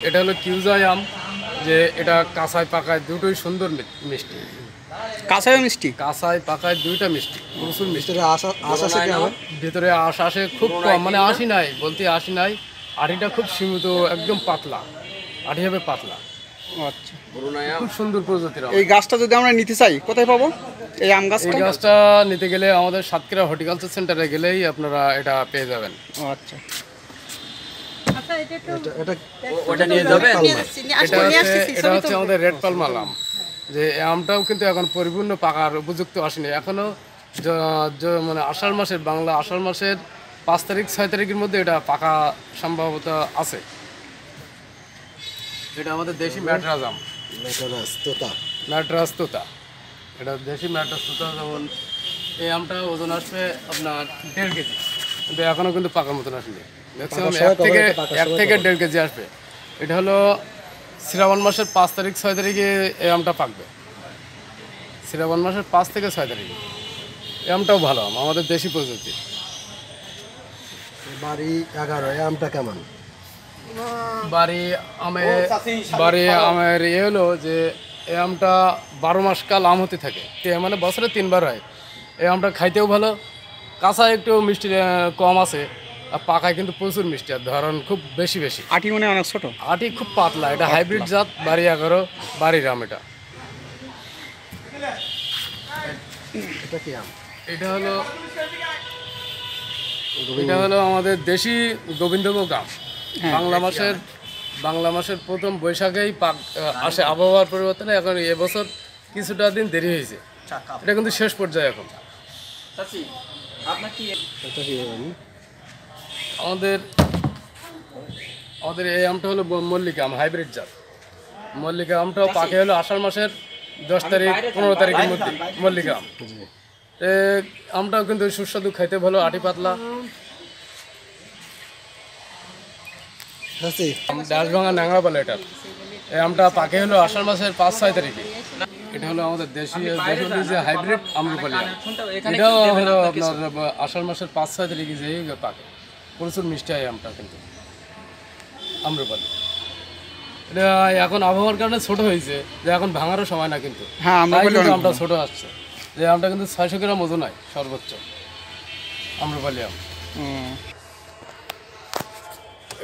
এটা হলো কিউজাই আম, যে এটা কাঁচায় পাকায় দুটোই সুন্দর মিষ্টি। কাঁচায় মিষ্টি, কাঁচায় পাকায় দুইটা মিষ্টি, প্রচুর মিষ্টি। ভিতরে আঁশ আসে খুব কম, মানে আঁশই নাই, বলতে আঁশই নাই। আটিটা খুব সীমিত, একদম পাতলা আটি হবে, পাতলা। আচ্ছা, খুব সুন্দর প্রজাতির আম। এই গাছটা যদি আমরা নিতে চাই কোথায় পাবো? এই আম গাছটা, এই গাছটা নিতে গেলে আমাদের সাতক্ষীরা হর্টিকালচার সেন্টারে গেলেই আপনারা এটা পেয়ে যাবেন। আচ্ছা, এটা হচ্ছে আমাদের রেড পালমাল আম। যে এই আমটাও কিন্তু এখন পরিপূর্ণ পাকার উপযুক্ত আসেনি এখনো। মানে আষাঢ় মাসের, বাংলা আষাঢ় মাসের 5 তারিখ 6 তারিখের মধ্যে এটা পাকা সম্ভাবনা আছে। এটা আমাদের দেশি ম্যাড্রাস আম, ম্যাড্রাস তোতা। এটা দেশি ম্যাড্রাস তোতা। যেমন এই আমটা ওজন আসবে আপনার 1.5 কেজি, কিন্তু এখনও কিন্তু পাকার মতন আসেনি। ম্যাক্সিমাম 1 থেকে 1.5 কেজি আসবে। এটা হলো শ্রাবণ মাসের 5 তারিখ 6 তারিখে এই আমটা পাকবে। শ্রাবণ মাসের 5 থেকে 6 তারিখে। এই আমটাও ভালো আম, আমাদের দেশি প্রজাতি। বাড়ি 11 এই আমটা কেমন? বাড়ি আমের এ হলো যে এই আমটা 12 মাস কাল আম হতে থাকে, মানে বছরে 3 বার হয়। এই আমটা খাইতেও ভালো, কাঁচা একটু মিষ্টি কম আছে, আর পাকায় কিন্তু প্রচুর মিষ্টি, আর ধরন খুব বেশি বেশি। আটি মানে অনেক ছোট, আটি খুব পাতলা। এটা হাইব্রিড জাত, বাড়ি 11 বাড়ির আম। এটা কি আম? এটা হলো আমাদের দেশি গোবিন্দভোগ আম। বাংলা মাসের প্রথম বৈশাখেই আসে, আবহাওয়ার পরিবর্তনে এখন এবছর কিছুটা দিন দেরি হয়েছে। এটা কিন্তু শেষ পর্যায়ে এখন। আমাদের এই আমটা হলো মল্লিকা আম, হাইব্রিড জাত। মল্লিকা আমটাও পাকে হলো আষাঢ় মাসের 10 তারিখ 15 তারিখের মধ্যে। মল্লিকা আম আমটাও কিন্তু সুস্বাদু, খাইতে ভালো, আটি পাতলা। ডাস ভাঙা ন্যাংরা বলে এটা। এই আমটা পাকে হলো আষাঢ় মাসের 5-6 তারিখে। এটা হলো আমাদের দেশি যে হাইব্রিড আম্রপালি আম। এটাও হলো আপনার আষাঢ় মাসের 5-6 তারিখে যেই পাকে, প্রচুর মিষ্টি হয় আমটা কিন্তু আম্রপালি। এটা এখন আবহাওয়ার কারণে ছোট হয়েছে, যে এখন ভাঙারও সময় না কিন্তু। হ্যাঁ, আমটা ছোট আসছে। যে আমটা কিন্তু 600 গ্রাম ওজন হয় সর্বোচ্চ, আম্রপালি আম।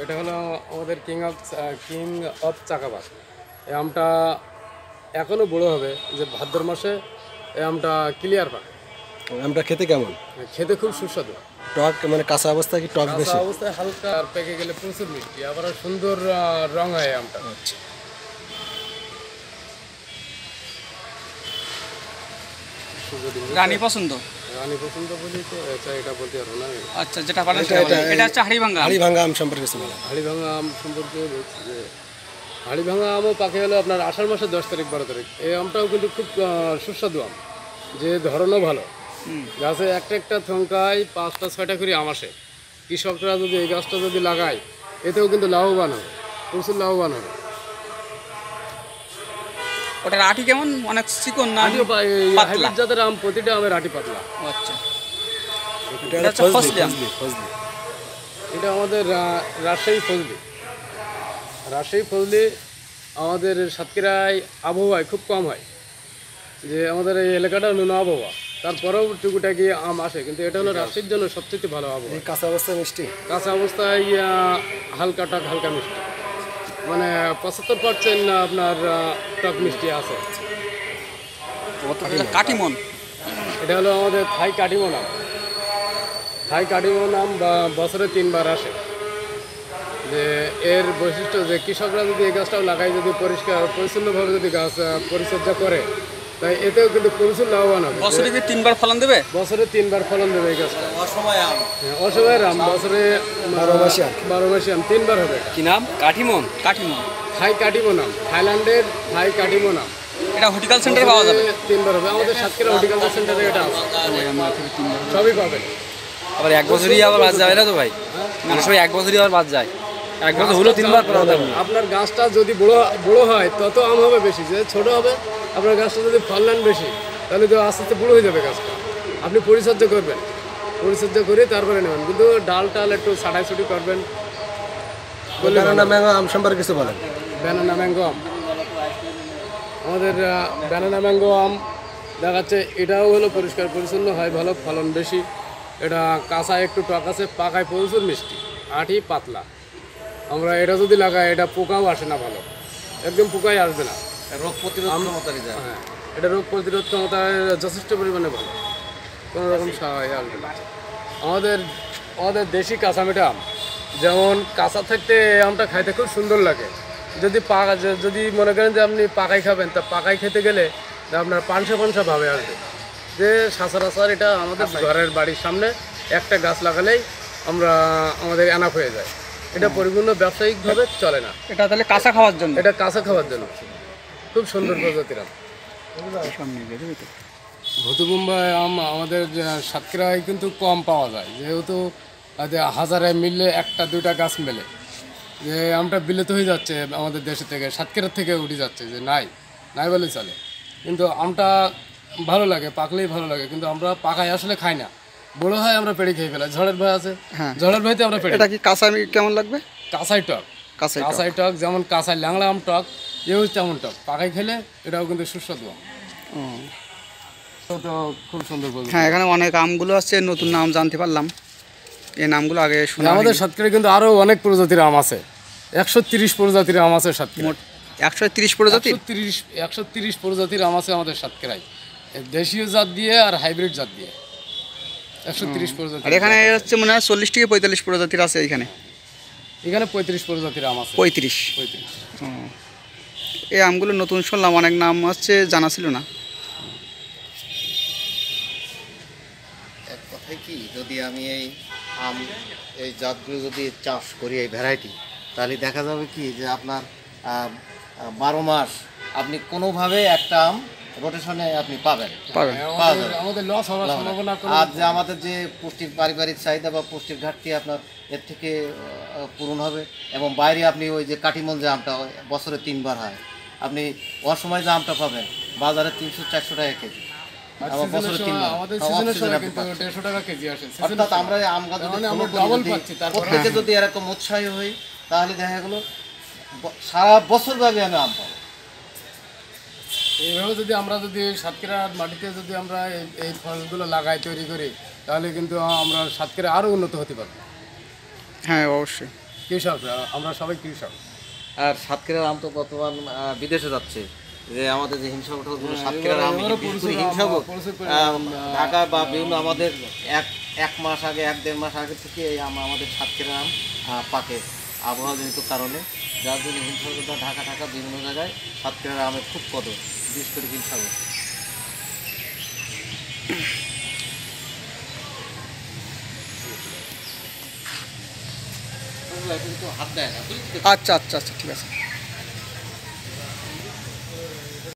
এটা হলো আমাদের কিং অফ চাকাবাস। এই আমটা এখনও বড়ো হবে, যে ভাদ্র মাসে এই আমটা ক্লিয়ার পায়। আমটা খেতে কেমন? খেতে খুব সুস্বাদু। টক মানে কাঁচা অবস্থায় কি টক বেশি? কাঁচা অবস্থায় হালকা, আর পেকে গেলে প্রচুর মিষ্টি, আবার সুন্দর রং হয় আমটা। আচ্ছা, রানী পছন্দ, রানী পছন্দ বলি তো এটা বলতে পারবো না। আচ্ছা, যেটা পারেন এটা হচ্ছে হাড়িভাঙ্গা। হাড়িভাঙ্গা আম সম্পর্কে কিছু বলা। হাড়িভাঙ্গা আম সম্পর্কে বলছি যে হাড়িভাঙ্গা আমও পাকে হলো আপনার আষাঢ় মাসের 10 তারিখ 12 তারিখ। এই আমটাও কিন্তু খুব সুস্বাদু আম, যে ধরনও ভালো। গাছে একটা থঙ্কায় 5টা-6টা করে আম আসে। কৃষকরা যদি এই গাছটা যদি লাগায়, এতেও কিন্তু লাভবান হবে, প্রচুর লাভবান হবে। ওটার আটি কেমন? অনেক চিকন না? হাইব্রিড জাতের আম, প্রতিটা আমের আটি পাতলা। আচ্ছা, এটা আমাদের রাজশাহী ফজলি। আমাদের সাতক্ষীরায় আবহাওয়ায় খুব কম হয়, যে আমাদের এই এলাকাটা নুন আবহাওয়া, তারপরেও টুকুটাকি আম আসে, কিন্তু এটা হলো রাজশাহীর জন্য সবচেয়ে ভালো আবহাওয়া। কাঁচা অবস্থায় মিষ্টি, কাঁচা অবস্থায় হালকা টক, হালকা মিষ্টি, মানে 75% আপনার টক মিষ্টি আছে। কাটিমন, এটা হলো আমাদের থাই কাটিমন আম। থাই কাটিমন আম বছরে 3 বার আসে। যে এর বৈশিষ্ট্য যে কৃষকরা যদি এই গাছটাও লাগায়, যদি পরিষ্কার পরিচ্ছন্নভাবে যদি গাছ পরিচর্যা করে, তাই এতেও কিন্তু প্রচুর লাভবান হবে। বছরে কি 3 বার ফলন দেবে? বছরে 3 বার ফলন দেবে এই গাছটা। অসময়ের আম, বছরে 12 মাসি আম 3 বার হবে। কি নাম? কাটিমন। থাই কাটিমন আম, থাইল্যান্ডের থাই কাটিমন আম। এটা হর্টিকালচার সেন্টারে পাওয়া যাবে? 3 বার হবে। আমাদের সাতক্ষীরা হর্টিকালচার সেন্টারে এটা আছে, সবই পাবেন। আবার 1 বছরই আবার বাদ যাবে না তো ভাই? মানে সবাই 1 বছরই আবার বাদ যায়। 1 বছর হলো 3 বার করা যাবে। আপনার গাছটা যদি বড় হয় তত আম হবে বেশি, যে ছোট হবে আপনার গাছটা যদি ফলন বেশি, তাহলে তো আস্তে আস্তে বুড়ো হয়ে যাবে গাছটা। আপনি পরিচর্যা করবেন, পরিচর্যা করে তারপরে নেবেন, কিন্তু ডাল টাল একটু ছাটাই ছুটি করবেন। ব্যানানা ম্যাঙ্গো আম সম্পর্কে কিছু বলেন। ব্যানানা ম্যাঙ্গো আম, আমাদের ব্যানানা ম্যাঙ্গো আম দেখাচ্ছে এটাও হলো পরিষ্কার পরিচ্ছন্ন হয়, ভালো ফলন বেশি। এটা কাঁচা একটু টক আছে, পাকায় প্রচুর মিষ্টি, আটি পাতলা। আমরা এটা যদি লাগাই এটা পোকাও আসে না, ভালো একদম পোকাই আসবে না। রোগ প্রতিরোধ ক্ষমতারই যায়। হ্যাঁ, এটা রোগ প্রতিরোধ ক্ষমতায় যথেষ্ট পরিমাণে ভালো, কোনো রকম সাহায্য আসবে না। আমাদের দেশি কাঁচা মিঠা আম, যেমন কাঁচা থাকতে এই আমটা খাইতে খুব সুন্দর লাগে। যদি যদি মনে করেন যে আপনি পাকাই খাবেন, তা পাকাই খেতে গেলে আপনার পানসা পানসা ভাবে আসবে। যে সচরাচর এটা আমাদের ঘরের বাড়ির সামনে একটা গাছ লাগালেই আমাদের এনাফ হয়ে যায়। এটা পরিপূর্ণ ব্যবসায়িকভাবে চলে না, এটা তাহলে কাঁচা খাওয়ার জন্য। এটা কাঁচা খাওয়ার জন্য খুব সুন্দর প্রজাতির আম। ভুতুগুম্বাই আম আমাদের সাতক্ষীরায় কিন্তু কম পাওয়া যায়, যেহেতু হাজারে মিললে একটা দুইটা গাছ মেলে। যে আমটা বিলেত হয়ে যাচ্ছে আমাদের দেশে থেকে, সাতক্ষীরার থেকে উঠে যাচ্ছে, যে নাই বলে চলে। কিন্তু আমটা ভালো লাগে, পাকলেই ভালো লাগে, কিন্তু আমরা পাকায় আসলে খাই না। বড় হয় আমরা পেড়ে খেয়ে ফেলাই, ঝড়ের ভয় আছে, ঝড়ের ভয়তে আমরা পেড়ে। এটা কি কাঁচা কেমন লাগবে? কাঁচাই টক, কাঁচাই টক, যেমন কাঁচাই ল্যাংড়া আম টক, এও তেমন টক। পাকাই খেলে এটাও কিন্তু সুস্বাদু আম। তো খুব সুন্দর বলবো। হ্যাঁ, এখানে অনেক আমগুলো আছে, নতুন নাম জানতে পারলাম। এই নামগুলো আগে শোনা আমাদের সাতক্ষীরায় কিন্তু আরও অনেক প্রজাতির আম আছে, 130 প্রজাতির আম আছে সাতক্ষীরায়। মোট 130 প্রজাতির। 130 প্রজাতির আম আছে আমাদের সাতক্ষীরায়, দেশীয় জাত দিয়ে আর হাইব্রিড জাত দিয়ে 130 প্রজাতি। আর এখানে হচ্ছে মনে হয় 40 থেকে 45 প্রজাতির আছে এখানে। এখানে 35 প্রজাতির আম আছে। 35। এই আমগুলো নতুন শুনলাম, অনেক নাম হচ্ছে জানা ছিল না। এক কথায় কি, যদি আমি এই জাতগুলো যদি চাষ করি, এই ভ্যারাইটি, তাহলে দেখা যাবে কি যে আপনার 12 মাস আপনি কোনোভাবে একটা আম রোটেশনে আপনি পাবেন। পাওয়া যাবে। আমাদের লস হওয়ার সম্ভাবনা কোনো। আর যে আমাদের যে পুষ্টির পারিবারিক চাহিদা বা পুষ্টির ঘাটতি আপনার এর থেকে পূরণ হবে। এবং বাইরে আপনি ওই যে কাটিমন যে আমটা বছরে 3 বার হয়, আপনি অসময় যে আমটা পাবেন বাজারে 300-400 টাকা কেজি, আবার বছরে 3 বার। আমাদের সিজনের সময় কিন্তু 150 টাকা কেজি আসে। অর্থাৎ আমরা এই আম গাছ আমরা ডাবল পাচ্ছি। প্রত্যেকে যদি এরকম উৎসাহী হই, তাহলে দেখা গেলো সারা বছর ব্যাপী আমি আম পাবো। এইভাবে যদি সাতক্ষীরার মাটিতে যদি আমরা এই ফলগুলো লাগাই, তৈরি করি, তাহলে কিন্তু আমরা সাতক্ষীরা আরও উন্নত হতে পারবো। হ্যাঁ, অবশ্যই। কৃষক, আমরা সবাই কৃষক। আর সাতক্ষীরার আম তো বর্তমান বিদেশে যাচ্ছে। যে আমাদের যে হিমসাগরগুলো সাতক্ষীরার আম, হিমসাগর ঢাকা বা বিভিন্ন আমাদের এক মাস আগে, 1-1.5 মাস আগে থেকে এই আম আমাদের সাতক্ষীরার আম পাকে আবহাওয়াজনিত কারণে, যার জন্য হিমসাগরটা ঢাকা বিভিন্ন জায়গায় সাতক্ষীরার আমের খুব কদর, বিশেষ করে হিমসাগর। হাত দেয় না। আচ্ছা, ঠিক আছে।